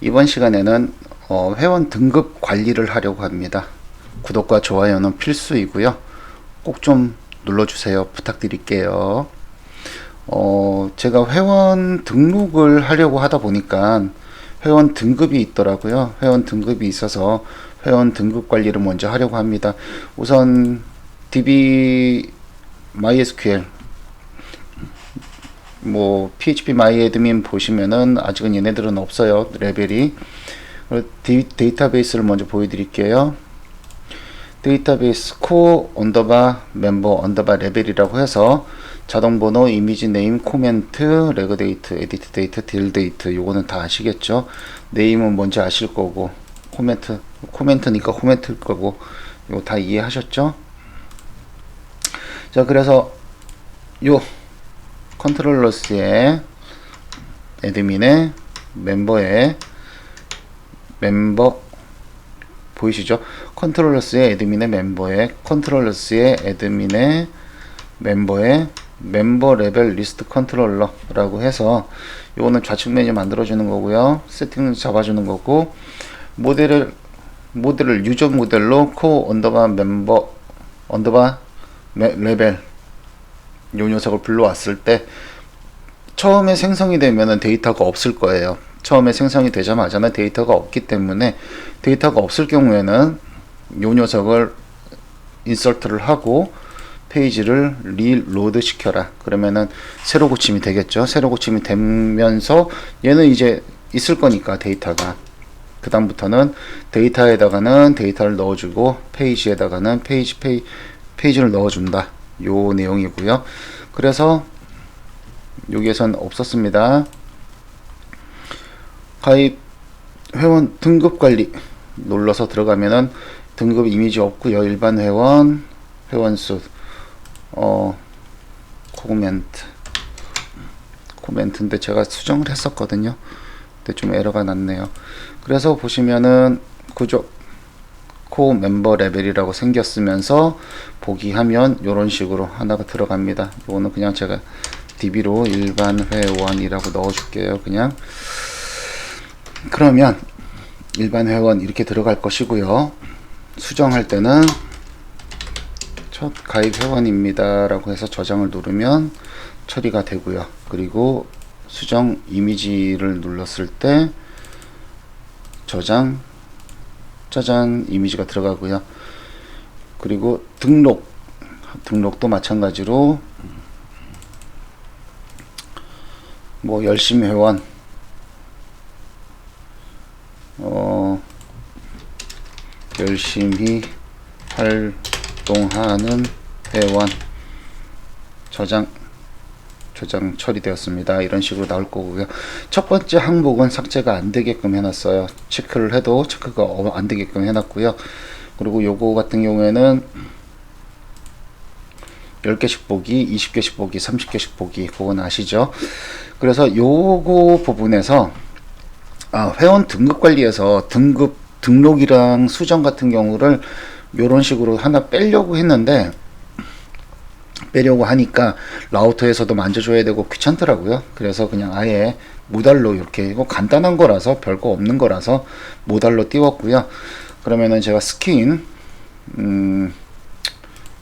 이번 시간에는 회원 등급 관리를 하려고 합니다. 구독과 좋아요는 필수이고요. 꼭 좀 눌러주세요. 부탁드릴게요. 제가 회원 등록을 하려고 하다 보니까 회원 등급이 있더라고요. 회원 등급이 있어서 회원 등급 관리를 먼저 하려고 합니다. 우선 DB MySQL PHP MyAdmin 보시면은 아직은 얘네들은 없어요. 레벨이. 데이터베이스를 먼저 보여드릴게요. 데이터베이스 코 언더바 멤버 언더바 레벨이라고 해서 자동번호, 이미지 네임, 코멘트, 레그데이트, 에디트 데이트, 딜 데이트 요거는 다 아시겠죠? 네임은 뭔지 아실 거고 코멘트니까 코멘트일 거고 요거 다 이해하셨죠? 자, 그래서 요 컨트롤러스의 애드민의 멤버 보이시죠? 컨트롤러스의 애드민의 멤버의 멤버 레벨 리스트 컨트롤러라고 해서 요거는 좌측 메뉴 만들어주는 거고요. 세팅 잡아주는 거고, 모델을 유저 모델로 코 언더바 멤버 언더바 레벨 요 녀석을 불러왔을 때 처음에 생성이 되면은 데이터가 없을 거예요. 처음에 생성이 되자마자는 데이터가 없기 때문에 데이터가 없을 경우에는 요 녀석을 인서트를 하고 페이지를 리로드 시켜라. 그러면은 새로 고침이 되겠죠. 새로 고침이 되면서 얘는 이제 있을 거니까 데이터가 그 다음부터는 데이터에다가는 데이터를 넣어주고 페이지에다가는 페이지를 넣어준다. 요 내용이고요. 그래서 여기에선 없었습니다. 가입 회원 등급 관리 눌러서 들어가면은 등급 이미지 없고요. 일반 회원 회원수 코멘트인데 제가 수정을 했었거든요. 근데 좀 에러가 났네요. 그래서 보시면은 코 멤버 레벨이라고 생겼으면서 보기 하면 요런 식으로 하나가 들어갑니다. 요거는 그냥 제가 DB로 일반 회원이라고 넣어줄게요. 그냥 그러면 일반 회원 이렇게 들어갈 것이고요. 수정할 때는 첫 가입 회원입니다 라고 해서 저장을 누르면 처리가 되고요. 그리고 수정 이미지를 눌렀을 때 저장 짜잔 이미지가 들어가고요. 그리고 등록도 마찬가지로 열심히 회원 열심히 활동하는 회원 저장 처리되었습니다. 이런 식으로 나올 거고요. 첫 번째 항목은 삭제가 안 되게끔 해놨어요. 체크를 해도 체크가 안 되게끔 해놨고요. 그리고 요거 같은 경우에는 10개씩 보기, 20개씩 보기, 30개씩 보기, 그건 아시죠? 그래서 요거 부분에서 회원 등급 관리에서 등록이랑 수정 같은 경우를 요런 식으로 하나 빼려고 했는데 빼려고 하니까 라우터에서도 만져줘야 되고 귀찮더라고요. 그래서 그냥 아예 모달로 이렇게 이거 간단한 거라서 별거 없는 거라서 모달로 띄웠고요. 그러면은 제가 스킨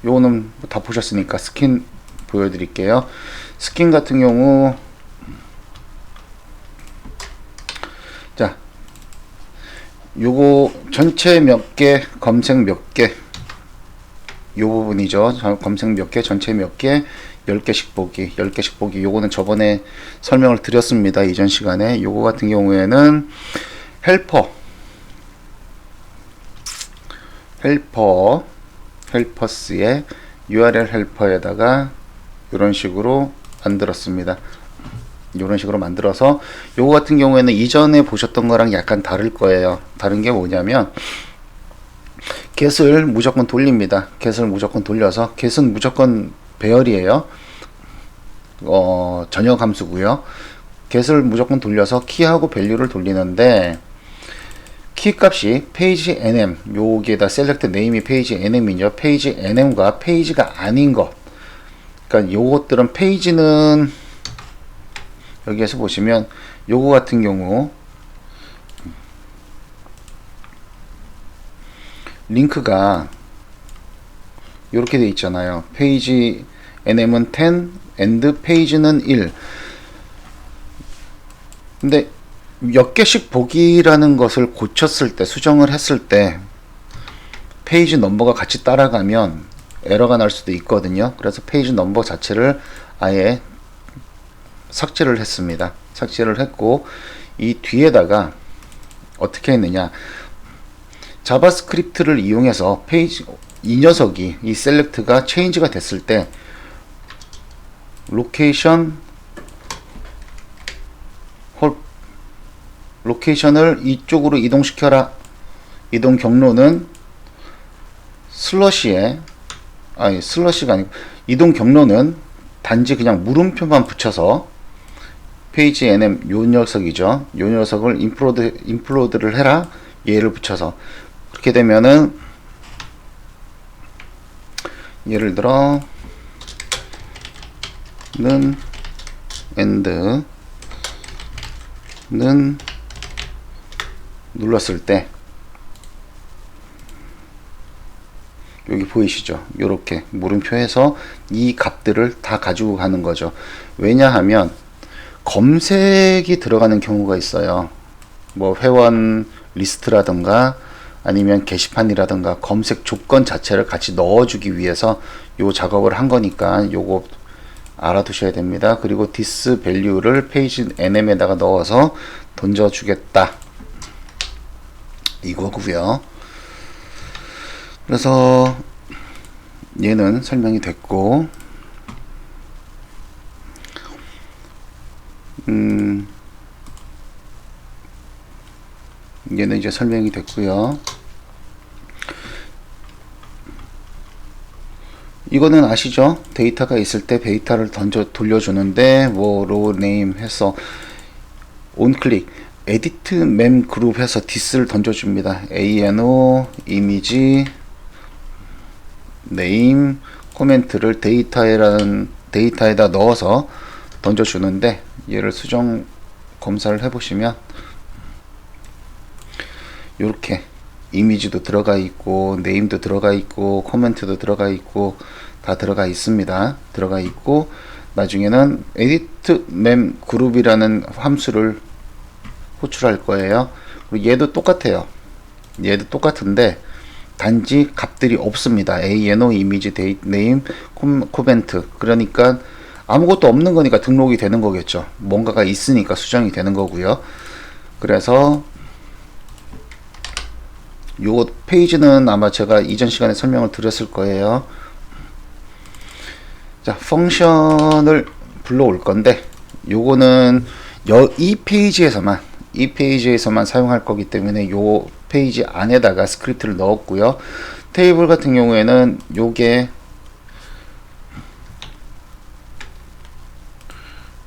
요거는 다 보셨으니까 스킨 보여드릴게요. 스킨 같은 경우 자 요거 전체 몇 개 검색 몇 개 요 부분이죠. 검색 몇 개, 전체 몇 개, 10개씩 보기. 요거는 저번에 설명을 드렸습니다. 이전 시간에. 요거 같은 경우에는 헬퍼스의 URL 헬퍼에다가 이런 식으로 만들었습니다. 이런 식으로 만들어서 요거 같은 경우에는 이전에 보셨던 거랑 약간 다를 거예요. 다른 게 뭐냐면 get을 무조건 돌립니다. get을 무조건 돌려서 get은 무조건 배열이에요. 전역 함수고요. get을 무조건 돌려서 키하고 밸류를 돌리는데 키 값이 페이지 nm 여기에다 셀렉트 네임이 페이지 nm이죠. 페이지 nm과 페이지가 아닌 것, 그러니까 요것들은 페이지는 여기에서 보시면 요거 같은 경우 링크가 이렇게 돼 있잖아요. 페이지 nm은 10 and 페이지는 1. 근데 몇 개씩 보기라는 것을 고쳤을 때, 수정을 했을 때 페이지 넘버가 같이 따라가면 에러가 날 수도 있거든요. 그래서 페이지 넘버 자체를 아예 삭제를 했습니다. 삭제를 했고, 이 뒤에다가 어떻게 했느냐, 자바스크립트를 이용해서 페이지, 이 녀석이, 이 셀렉트가 체인지가 됐을 때 로케이션을 이쪽으로 이동시켜라. 이동 경로는 슬러시가 아니고 이동 경로는 단지 그냥 물음표만 붙여서 페이지 nm 요 녀석이죠. 요 녀석을 인플로드를 해라. 얘를 붙여서 그렇게 되면은 예를 들어 는 end는 눌렀을 때 여기 보이시죠? 요렇게 물음표에서 이 값들을 다 가지고 가는 거죠. 왜냐하면 검색이 들어가는 경우가 있어요. 뭐 회원 리스트라든가 아니면 게시판이라든가 검색 조건 자체를 같이 넣어주기 위해서 요 작업을 한 거니까 요거 알아두셔야 됩니다. 그리고 this value를 페이지 nm에다가 넣어서 던져주겠다. 이거고요. 그래서 얘는 설명이 됐고, 얘는 이제 설명이 됐고요. 이거는 아시죠? 데이터가 있을 때 데이터를 돌려주는데 뭐 row name 해서 onClick edit mem group 해서 this를 던져줍니다. ano 이미지 name 코멘트를 데이터에다 넣어서 던져주는데, 얘를 수정 검사를 해보시면 이렇게 이미지도 들어가 있고 네임도 들어가 있고 코멘트도 들어가 있고 다 들어가 있습니다. 들어가 있고 나중에는 edit mem group이라는 함수를 호출할 거예요. 그리고 얘도 똑같아요. 얘도 똑같은데 단지 값들이 없습니다. ano 이미지 name 코멘트. 그러니까 아무것도 없는 거니까 등록이 되는 거겠죠. 뭔가가 있으니까 수정이 되는 거고요. 그래서 요 페이지는 아마 제가 이전 시간에 설명을 드렸을 거예요. 자, 펑션을 불러올 건데 요거는 이 페이지에서만 사용할 거기 때문에 요 페이지 안에다가 스크립트를 넣었고요. 테이블 같은 경우에는 요게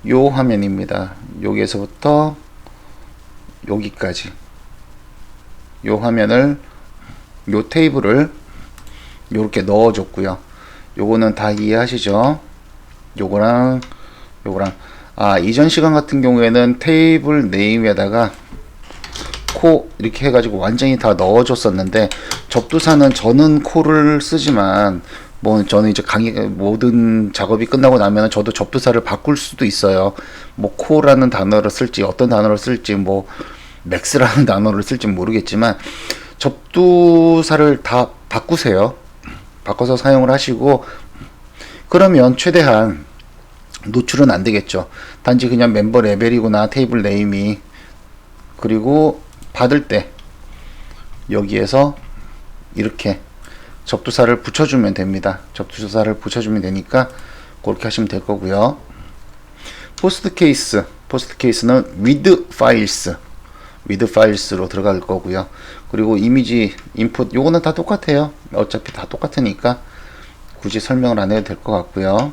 요 화면입니다. 여기에서부터 여기까지 요 화면을, 요 테이블을 요렇게 넣어줬고요. 요거는 다 이해하시죠? 요거랑 이전 시간 같은 경우에는 테이블 네임에다가 코 이렇게 해가지고 완전히 다 넣어줬었는데, 접두사는 저는 코를 쓰지만 뭐 저는 이제 모든 작업이 끝나고 나면 저도 접두사를 바꿀 수도 있어요. 뭐 코라는 단어를 쓸지 어떤 단어를 쓸지 뭐 맥스라는 단어를 쓸지 모르겠지만 접두사를 다 바꾸세요. 바꿔서 사용을 하시고, 그러면 최대한 노출은 안 되겠죠. 단지 그냥 멤버 레벨이구나, 테이블 네임이. 그리고 받을 때 여기에서 이렇게 접두사를 붙여주면 됩니다. 접두사를 붙여주면 되니까 그렇게 하시면 될 거고요. 포스트 케이스는 with files로 들어갈 거고요. 그리고 이미지 인풋 요거는 다 똑같아요. 어차피 다 똑같으니까 굳이 설명을 안 해도 될 것 같고요.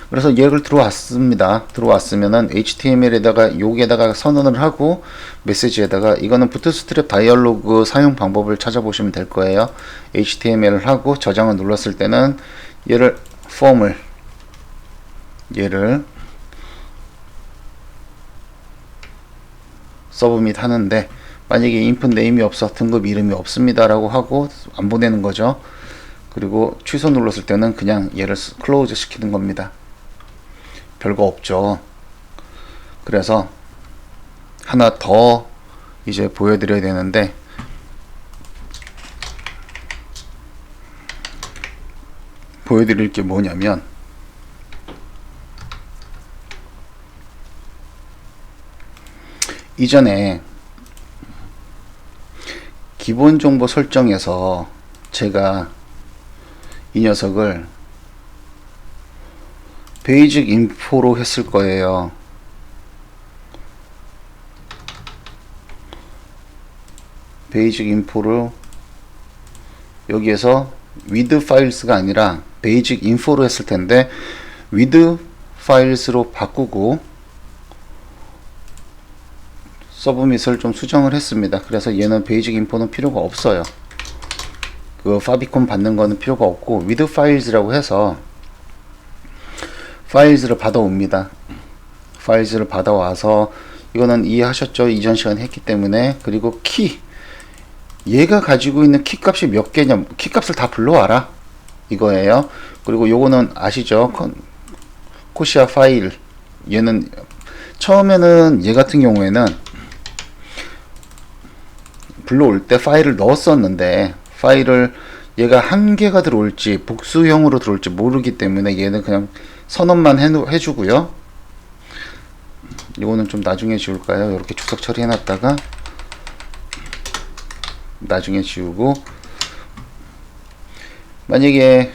그래서 얘를 들어왔습니다. 들어왔으면은 HTML에다가 여기에다가 선언을 하고, 메시지에다가 이거는 부트스트랩 다이얼로그 사용 방법을 찾아보시면 될 거예요. HTML을 하고 저장을 눌렀을 때는 얘를 서브밋 하는데 만약에 input name이 없어, 등급 이름이 없습니다 라고 하고 안 보내는 거죠. 그리고 취소 눌렀을 때는 그냥 얘를 클로즈 시키는 겁니다. 별거 없죠. 그래서 하나 더 이제 보여드려야 되는데, 보여드릴 게 뭐냐면, 이전에 기본 정보 설정에서 제가 이 녀석을 베이직 인포로 했을 거예요. 베이직 인포로 여기에서 with files가 아니라 베이직 인포로 했을 텐데 with files로 바꾸고 서브밋을 좀 수정을 했습니다. 그래서 얘는 베이직 인포는 필요가 없어요. 그 파비콘 받는 거는 필요가 없고 with files라고 해서 파일즈를 받아옵니다. 파일즈를 받아와서, 이거는 이해하셨죠? 이전 시간에 했기 때문에. 그리고 키, 얘가 가지고 있는 키 값이 몇 개냐, 키 값을 다 불러와라 이거예요. 그리고 요거는 아시죠? 코시아 파일, 얘는 처음에는 얘 같은 경우에는 불러올 때 파일을 넣었었는데, 파일을 얘가 한 개가 들어올지 복수형으로 들어올지 모르기 때문에 얘는 그냥 선언만 해주고요. 이거는 좀 나중에 지울까요? 이렇게 주석 처리해놨다가 나중에 지우고, 만약에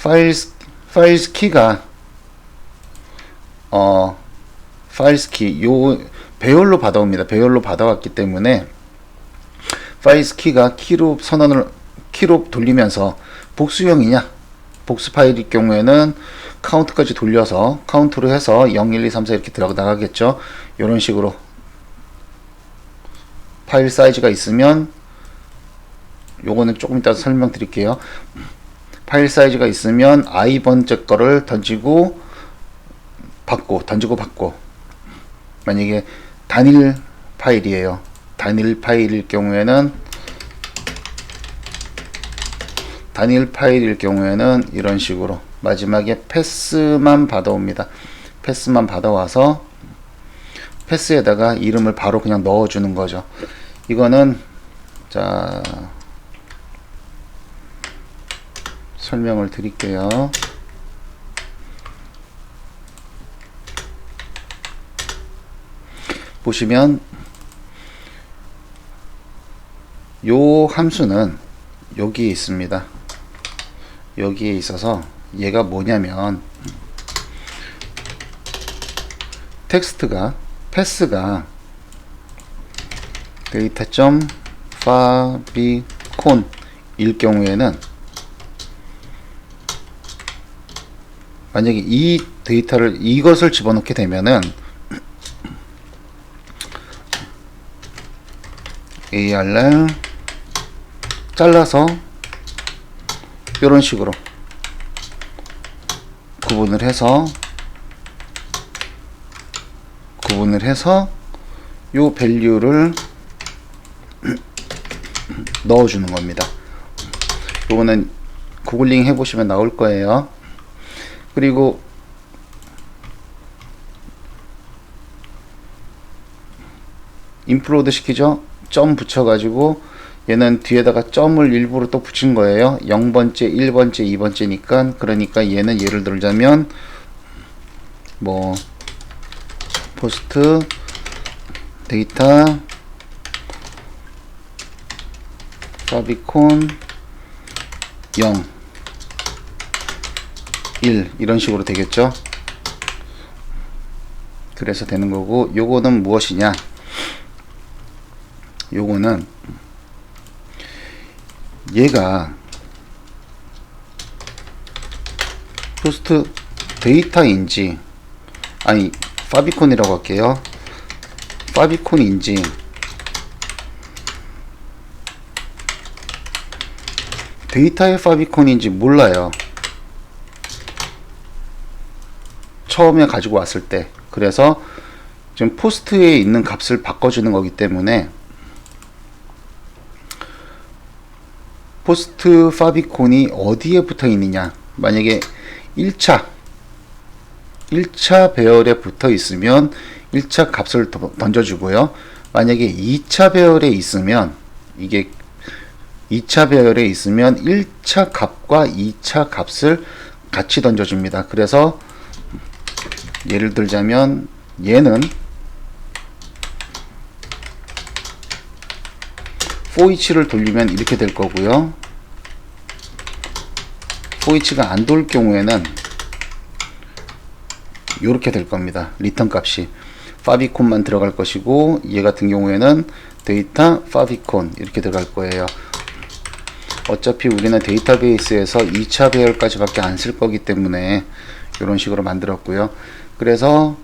파일스 키가 파일스 키 요 배열로 받아옵니다. 배열로 받아왔기 때문에 파일스 키가 키로 돌리면서 복수형이냐, 복수 파일일 경우에는 카운트까지 돌려서 카운트로 해서 0, 1, 2, 3, 4 이렇게 들어가 나가겠죠. 이런 식으로 파일 사이즈가 있으면, 요거는 조금 이따 설명드릴게요. 파일 사이즈가 있으면 i 번째 거를 던지고 받고, 던지고 받고. 만약에 단일 파일이에요. 단일 파일일 경우에는 이런 식으로 마지막에 패스만 받아옵니다. 패스만 받아와서 패스에다가 이름을 바로 그냥 넣어주는 거죠. 이거는 자 설명을 드릴게요. 보시면 요 함수는 여기에 있습니다. 여기에 있어서 얘가 뭐냐면, 텍스트가 패스가 data.favicon 일 경우에는, 만약에 이 데이터를 이것을 집어넣게 되면은 ARR 잘라서 이런 식으로 구분을 해서 요 밸류를 넣어주는 겁니다. 요거는 구글링 해보시면 나올 거예요. 그리고 인플로드 시키죠. 점 붙여가지고 얘는 뒤에다가 점을 일부러 또 붙인 거예요. 0번째, 1번째, 2번째니까. 그러니까 얘는 예를 들자면 뭐 포스트 데이터 파비콘 0 1 이런 식으로 되겠죠. 그래서 되는 거고, 요거는 무엇이냐, 요거는 얘가 포스트 데이터인지, 아니 파비콘이라고 할게요. 파비콘인지 데이터의 파비콘인지 몰라요, 처음에 가지고 왔을 때. 그래서 지금 포스트에 있는 값을 바꿔주는 거기 때문에 포스트 파비콘이 어디에 붙어 있느냐. 만약에 1차 배열에 붙어 있으면 1차 값을 던져주고요. 만약에 2차 배열에 있으면, 이게 2차 배열에 있으면 1차 값과 2차 값을 같이 던져줍니다. 그래서 예를 들자면 얘는 for each를 돌리면 이렇게 될 거고요. for each가 안 돌 경우에는 이렇게 될 겁니다. 리턴 값이 파비콘만 들어갈 것이고, 얘 같은 경우에는 데이터 파비콘 이렇게 들어갈 거예요. 어차피 우리는 데이터베이스에서 2차 배열까지 밖에 안 쓸 거기 때문에 이런 식으로 만들었고요. 그래서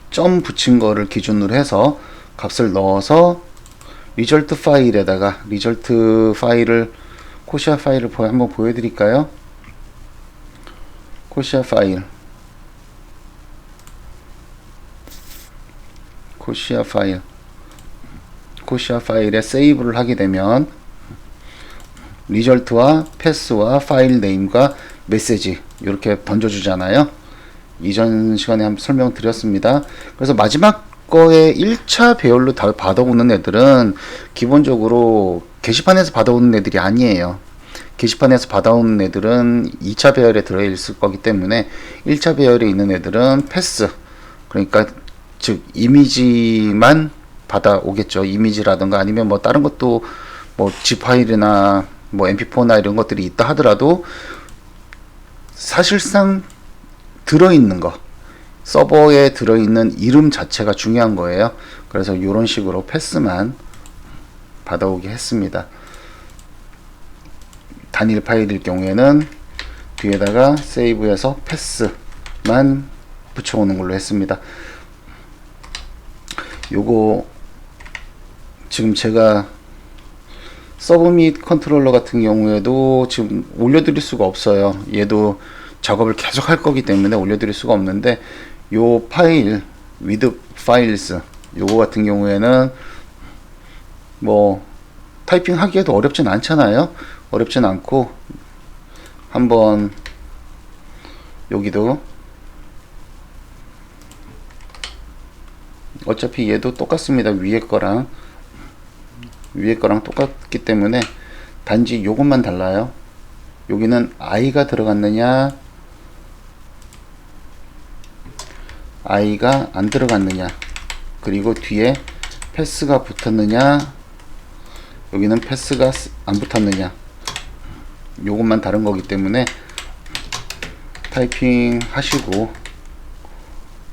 점 붙인 거를 기준으로 해서 값을 넣어서 리절트 파일에다가, 리절트 파일을, 코시아 파일을 한번 보여드릴까요? 코시아 파일에 세이브를 하게 되면 리절트와 패스와 파일 네임과 메시지 이렇게 던져주잖아요. 이전 시간에 한번 설명드렸습니다. 그래서 마지막 거에 1차 배열로 다 받아오는 애들은 기본적으로 게시판에서 받아오는 애들이 아니에요. 게시판에서 받아오는 애들은 2차 배열에 들어있을 거기 때문에 1차 배열에 있는 애들은 패스, 그러니까 즉 이미지만 받아오겠죠. 이미지라든가 아니면 뭐 다른 것도 뭐 zip 파일이나 뭐 mp4나 이런 것들이 있다 하더라도 사실상 들어있는 거, 서버에 들어있는 이름 자체가 중요한 거예요. 그래서 이런 식으로 패스만 받아오게 했습니다. 단일 파일일 경우에는 뒤에다가 세이브해서 패스만 붙여오는 걸로 했습니다. 요거 지금 제가 서브 및 컨트롤러 같은 경우에도 지금 올려드릴 수가 없어요. 얘도 작업을 계속 할 거기 때문에 올려드릴 수가 없는데, 요 파일 with files 요거 같은 경우에는 뭐 타이핑 하기에도 어렵진 않잖아요. 어렵진 않고 한번 여기도 어차피 얘도 똑같습니다. 위에 거랑 똑같기 때문에 단지 요것만 달라요. 여기는 i가 들어갔느냐 i가 안 들어갔느냐, 그리고 뒤에 패스가 붙었느냐 여기는 패스가 안 붙었느냐, 요것만 다른 거기 때문에 타이핑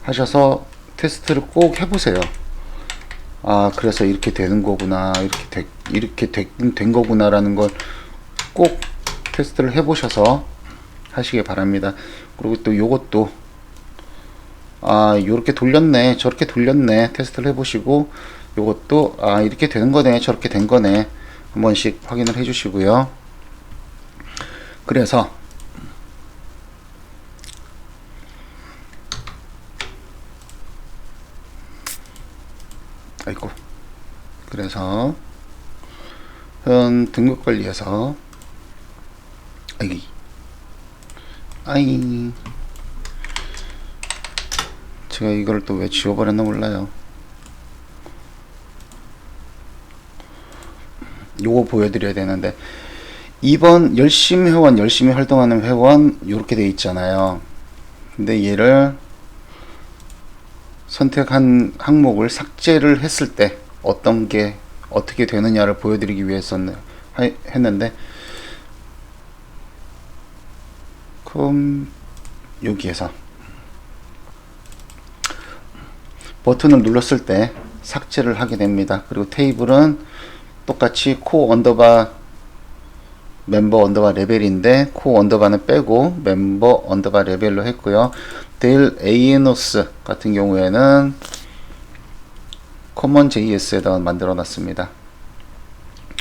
하셔서 테스트를 꼭 해보세요. 아, 그래서 이렇게 되는 거구나, 이렇게 된 거구나 라는 걸 꼭 테스트를 해보셔서 하시기 바랍니다. 그리고 또 요것도 요렇게 돌렸네 저렇게 돌렸네 테스트를 해보시고, 요것도 이렇게 되는 거네 저렇게 된 거네 한 번씩 확인을 해 주시고요. 그래서 그래서 현 등급관리에서 제가 이걸 또 왜 지워버렸나 몰라요. 요거 보여드려야 되는데, 2번 열심히 활동하는 회원 요렇게 돼 있잖아요. 근데 얘를 선택한 항목을 삭제를 했을 때 어떤 게 어떻게 되느냐를 보여드리기 위해서 했는데, 그럼 여기에서 버튼을 눌렀을 때 삭제를 하게 됩니다. 그리고 테이블은 똑같이 코 언더바 멤버 언더바 레벨인데, 코 언더바는 빼고 멤버 언더바 레벨로 했고요. 데일 에이노스 같은 경우에는 커먼 JS에다가 만들어 놨습니다.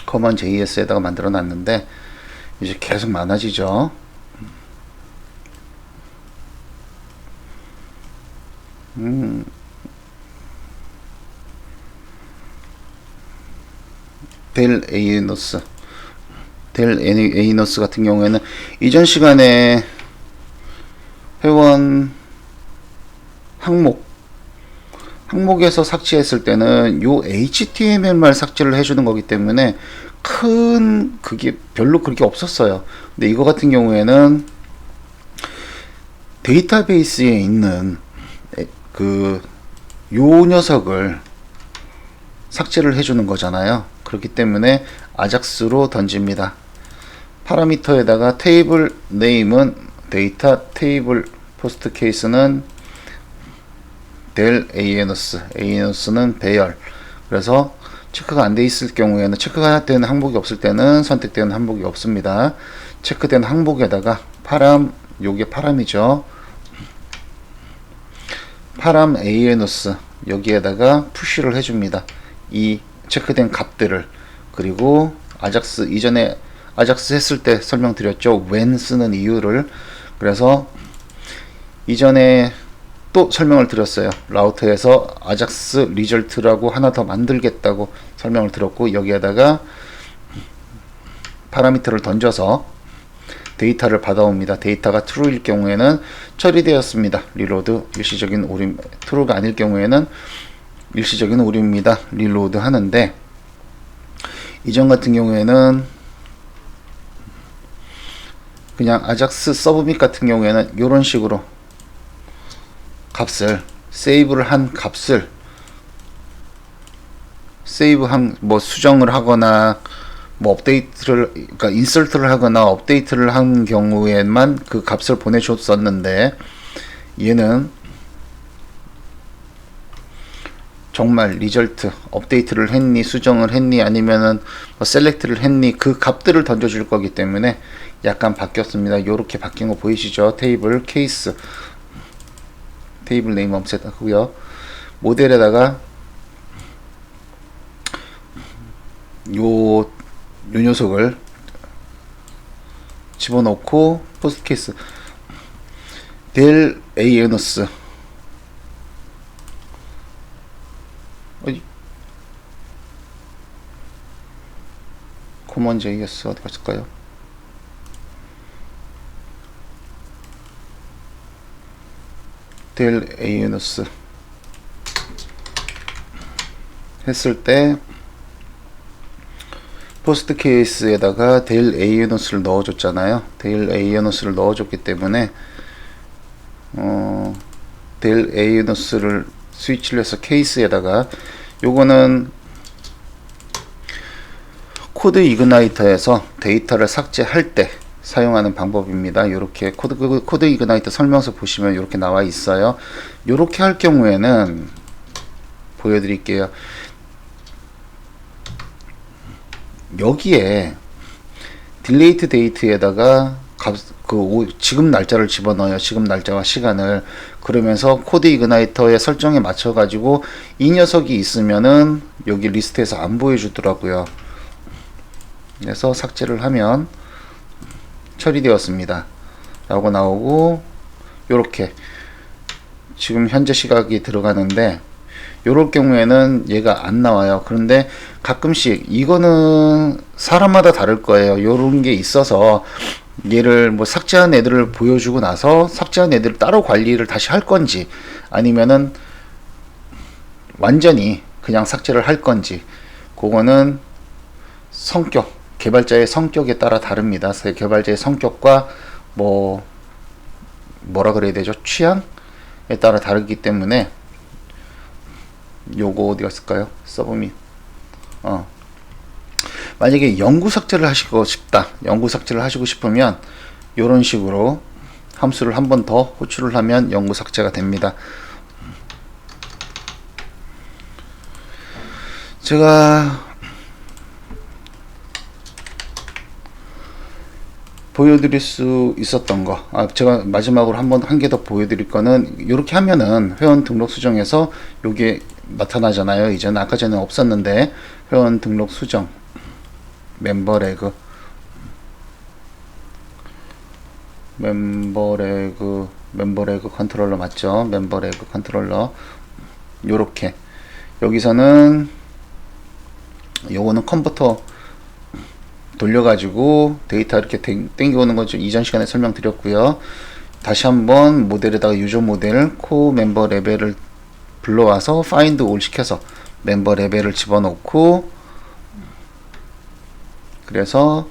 커먼 JS에다가 만들어 놨는데 이제 계속 많아지죠. 델 에이노스. 델 에이노스 같은 경우에는 이전 시간에 회원 항목에서 삭제했을 때는 요 HTML만 삭제를 해주는 거기 때문에 그게 별로 그렇게 없었어요. 근데 이거 같은 경우에는 데이터베이스에 있는 요 녀석을 삭제를 해주는 거잖아요. 그렇기 때문에 아작스로 던집니다. 파라미터에다가 테이블 네임은 데이터, 테이블 포스트 케이스는 델 에이너스는 배열. 그래서 체크가 안 돼 있을 경우에는, 체크가 되는 항목이 없을 때는 선택되는 항목이 없습니다. 체크된 항목에다가 요게 파람이죠. 파람 에이너스 여기에다가 푸시를 해줍니다. 이 체크된 값들을. 그리고 아작스, 이전에 아작스 했을 때 설명드렸죠. when 쓰는 이유를. 그래서 이전에 또 설명을 드렸어요. 라우터에서 아작스 리절트라고 하나 더 만들겠다고 설명을 드렸고, 여기에다가 파라미터를 던져서 데이터를 받아옵니다. 데이터가 true일 경우에는 처리되었습니다. 리로드, 일시적인 오류. true가 아닐 경우에는 일시적인 오류입니다. 리로드 하는데, 이전 같은 경우에는 그냥 아작스 서브밋 같은 경우에는 이런 식으로 값을, 세이브를 한 값을, 세이브한 뭐 수정을 하거나 뭐 업데이트를, 그러니까 인설트를 하거나 업데이트를 한 경우에만 그 값을 보내줬었는데, 얘는 정말 리절트, 업데이트를 했니, 수정을 했니, 아니면은 뭐 셀렉트를 했니, 그 값들을 던져줄 거기 때문에 약간 바뀌었습니다. 요렇게 바뀐 거 보이시죠? 테이블 케이스, 테이블 네임 업셋 하고요. 모델에다가 요 녀석을 집어넣고 포스트 케이스 델 에이너스 코먼 JS 어디 갔을까요? 델 에이너스 했을 때 포스트 케이스에다가 델 에이너스를 넣어줬잖아요. 델 에이너스를 넣어줬기 때문에 델 에이너스를 스위치를 해서 케이스에다가, 요거는 코드 이그나이터에서 데이터를 삭제할 때 사용하는 방법입니다. 이렇게 코드 이그나이터 설명서 보시면 이렇게 나와 있어요. 이렇게 할 경우에는 보여드릴게요. 여기에 딜레이트 데이트에다가 지금 날짜를 집어넣어요. 지금 날짜와 시간을. 그러면서 코드 이그나이터의 설정에 맞춰 가지고 이 녀석이 있으면은 여기 리스트에서 안 보여주더라고요. 그래서 삭제를 하면 처리되었습니다 라고 나오고, 요렇게 지금 현재 시각이 들어가는데, 요럴 경우에는 얘가 안 나와요. 그런데 가끔씩, 이거는 사람마다 다를 거예요. 요런 게 있어서 얘를 뭐 삭제한 애들을 보여주고 나서 삭제한 애들을 따로 관리를 다시 할 건지, 아니면은 완전히 그냥 삭제를 할 건지, 그거는 개발자의 성격에 따라 다릅니다. 개발자의 성격과 뭐라 그래야 되죠? 취향에 따라 다르기 때문에, 요거 어디 갔을까요? 서브밋. 만약에 영구 삭제를 하시고 싶다, 영구 삭제를 하시고 싶으면 요런 식으로 함수를 한 번 더 호출을 하면 영구 삭제가 됩니다. 제가 보여드릴 수 있었던 거, 제가 마지막으로 한 개 더 보여드릴 거는, 이렇게 하면은 회원 등록 수정에서 요게 나타나잖아요. 이제는 아까 전에 없었는데, 회원 등록 수정 멤버레그 컨트롤러 맞죠? 멤버레그 컨트롤러. 요렇게 여기서는 요거는 컨버터 돌려가지고 데이터 이렇게 땡겨오는 거 좀 이전 시간에 설명드렸고요. 다시 한번 모델에다가 유저 모델 코 멤버 레벨을 불러와서 find all 시켜서 멤버 레벨을 집어넣고, 그래서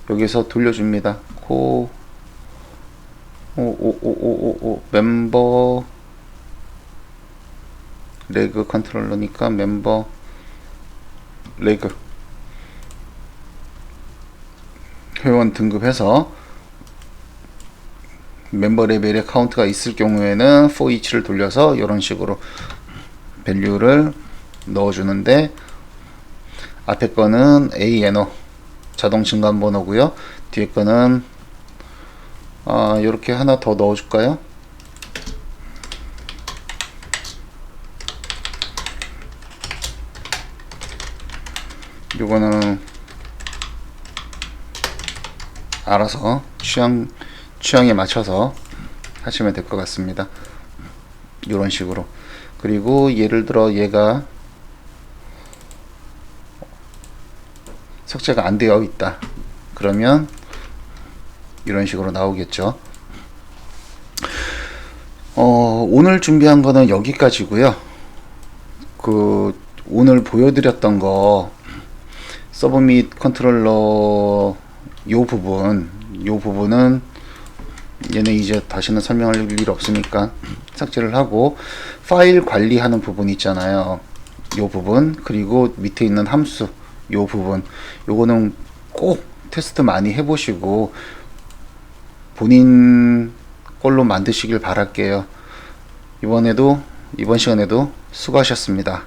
여기서 돌려줍니다. 코 멤버 레그 컨트롤러니까 멤버 레그 회원 등급해서 멤버 레벨에 카운트가 있을 경우에는 for each를 돌려서 이런 식으로 밸류를 넣어주는데, 앞에 거는 ANO 자동 증감 번호고요. 뒤에 거는 이렇게 하나 더 넣어줄까요? 요거는 알아서 취향에 맞춰서 하시면 될 것 같습니다. 이런 식으로. 그리고 예를 들어 얘가 삭제가 안 되어 있다 그러면 이런 식으로 나오겠죠. 오늘 준비한 거는 여기까지고요. 오늘 보여드렸던 거 서브 및 컨트롤러 요 부분은 얘는 이제 다시는 설명할 일 없으니까 삭제를 하고, 파일 관리하는 부분 있잖아요. 요 부분, 그리고 밑에 있는 함수 요 부분, 요거는 꼭 테스트 많이 해보시고 본인 걸로 만드시길 바랄게요. 이번 시간에도 수고하셨습니다.